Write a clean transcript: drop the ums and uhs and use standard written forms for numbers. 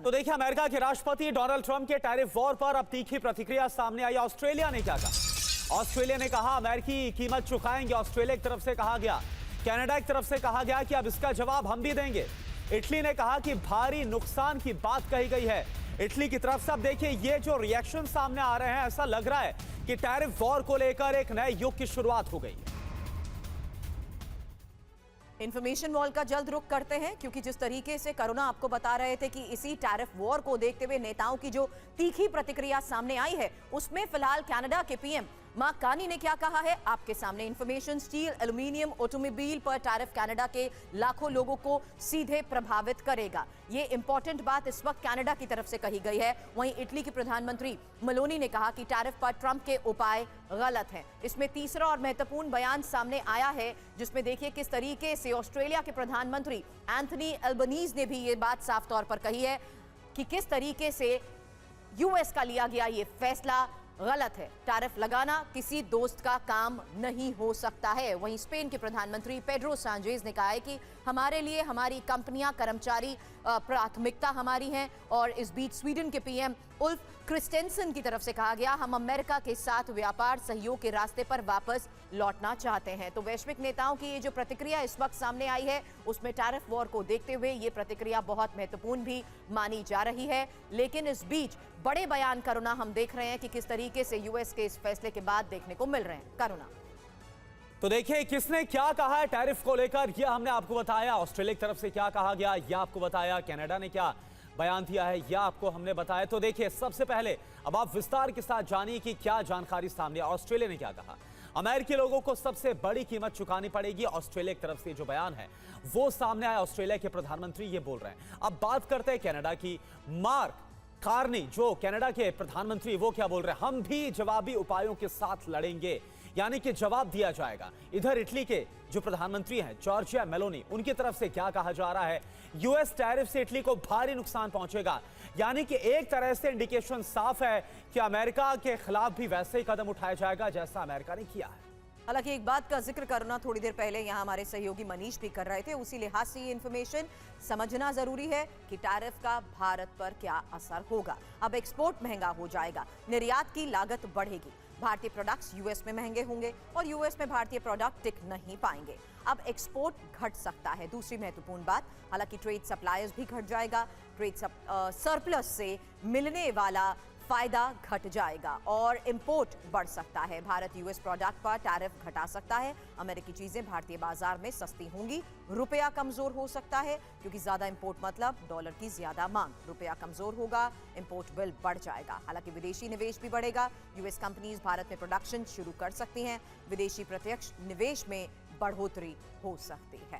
तो देखिए, अमेरिका के राष्ट्रपति डोनाल्ड ट्रंप के टैरिफ वॉर पर अब तीखी प्रतिक्रिया सामने आई। ऑस्ट्रेलिया ने क्या कहा? ऑस्ट्रेलिया ने कहा अमेरिकी कीमत चुकाएंगे। ऑस्ट्रेलिया की तरफ से कहा गया, कनाडा की तरफ से कहा गया कि अब इसका जवाब हम भी देंगे। इटली ने कहा कि भारी नुकसान की बात कही गई है इटली की तरफ से। अब देखिए, ये जो रिएक्शन सामने आ रहे हैं, ऐसा लग रहा है कि टैरिफ वॉर को लेकर एक नए युग की शुरुआत हो गई है। इंफॉर्मेशन वॉल का जल्द रुख करते हैं, क्योंकि जिस तरीके से करुणा आपको बता रहे थे कि इसी टैरिफ वॉर को देखते हुए नेताओं की जो तीखी प्रतिक्रिया सामने आई है, उसमें फिलहाल कनाडा के पीएम मार्क कार्नी ने क्या कहा है आपके सामने। इंफॉर्मेशन, स्टील, एल्यूमिनियम, ऑटोमोबाइल पर टैरिफ कनाडा के लाखों लोगों को सीधे प्रभावित करेगा। ये इंपॉर्टेंट बात इस वक्त कनाडा की तरफ से कही गई है। वहीं इटली के प्रधानमंत्री मेलोनी ने कहा कि टैरिफ पर ट्रंप के उपाय गलत हैं। इसमें तीसरा और महत्वपूर्ण बयान सामने आया है, जिसमें देखिए किस तरीके से ऑस्ट्रेलिया के प्रधानमंत्री एंथनी एल्बनीज ने भी ये बात साफ तौर पर कही है कि किस तरीके से यूएस का लिया गया ये फैसला गलत है। टैरिफ लगाना किसी दोस्त का काम नहीं हो सकता है। वहीं स्पेन के प्रधानमंत्री पेड्रो सांचेज ने कहा है कि हमारे लिए हमारी कंपनियां, कर्मचारी प्राथमिकता हमारी हैं। और इस बीच स्वीडन के पीएम उल्फ क्रिस्टेंसन की तरफ से कहा गया, हम अमेरिका के साथ व्यापार सहयोग के रास्ते पर वापस लौटना चाहते हैं। तो वैश्विक नेताओं की ये जो प्रतिक्रिया इस वक्त सामने आई है, उसमें टैरिफ वॉर को देखते हुए ये प्रतिक्रिया बहुत महत्वपूर्ण भी मानी जा रही है। लेकिन इस बीच बड़े बयान करुणा हम देख रहे हैं कि किस तरीके से यूएस के इस फैसले के बाद देखने को मिल रहे हैं। करुणा, तो देखिए किसने क्या कहा है टैरिफ को लेकर, यह हमने आपको बताया। ऑस्ट्रेलिया की तरफ से क्या कहा गया, यह आपको बताया। कनाडा ने क्या बयान दिया है, यह आपको हमने बताया। तो देखिए, सबसे पहले अब आप विस्तार के साथ जानिए कि क्या जानकारी सामने। ऑस्ट्रेलिया ने क्या कहा? अमेरिकी लोगों को सबसे बड़ी कीमत चुकानी पड़ेगी। ऑस्ट्रेलिया की तरफ से जो बयान है वो सामने आया। ऑस्ट्रेलिया के प्रधानमंत्री ये बोल रहे हैं। अब बात करते हैं कनाडा की। मार्क कार्नी, जो कनाडा के प्रधानमंत्री, वो क्या बोल रहे हैं? हम भी जवाबी उपायों के साथ लड़ेंगे, यानी कि जवाब दिया जाएगा। इधर इटली के जो प्रधानमंत्री हैं जॉर्जिया मेलोनी, उनकी तरफ से क्या कहा जा रहा है? यूएस टैरिफ से इटली को भारी नुकसान पहुंचेगा, यानी कि एक तरह से इंडिकेशन साफ है कि अमेरिका के खिलाफ भी वैसे ही कदम उठाया जाएगा जैसा अमेरिका ने किया है। हालांकि एक बात का जिक्र करना थोड़ी देर पहले यहाँ हमारे सहयोगी मनीष भी कर रहे थे, उसी लिहाज से ये इंफॉर्मेशन समझना जरूरी है कि टैरिफ का भारत पर क्या असर होगा। अब एक्सपोर्ट महंगा हो जाएगा, निर्यात की लागत बढ़ेगी, भारतीय प्रोडक्ट्स यूएस में महंगे होंगे और यूएस में भारतीय प्रोडक्ट टिक नहीं पाएंगे। अब एक्सपोर्ट घट सकता है। दूसरी महत्वपूर्ण बात, हालांकि ट्रेड सप्लायर्स भी घट जाएगा। ट्रेड सरप्लस से मिलने वाला फायदा घट जाएगा और इंपोर्ट बढ़ सकता है। भारत यूएस प्रोडक्ट पर टैरिफ घटा सकता है। अमेरिकी चीजें भारतीय बाजार में सस्ती होंगी। रुपया कमजोर हो सकता है, क्योंकि ज्यादा इंपोर्ट मतलब डॉलर की ज्यादा मांग। रुपया कमजोर होगा, इंपोर्ट बिल बढ़ जाएगा। हालांकि विदेशी निवेश भी बढ़ेगा। यूएस कंपनीज भारत में प्रोडक्शन शुरू कर सकती हैं। विदेशी प्रत्यक्ष निवेश में बढ़ोतरी हो सकती है।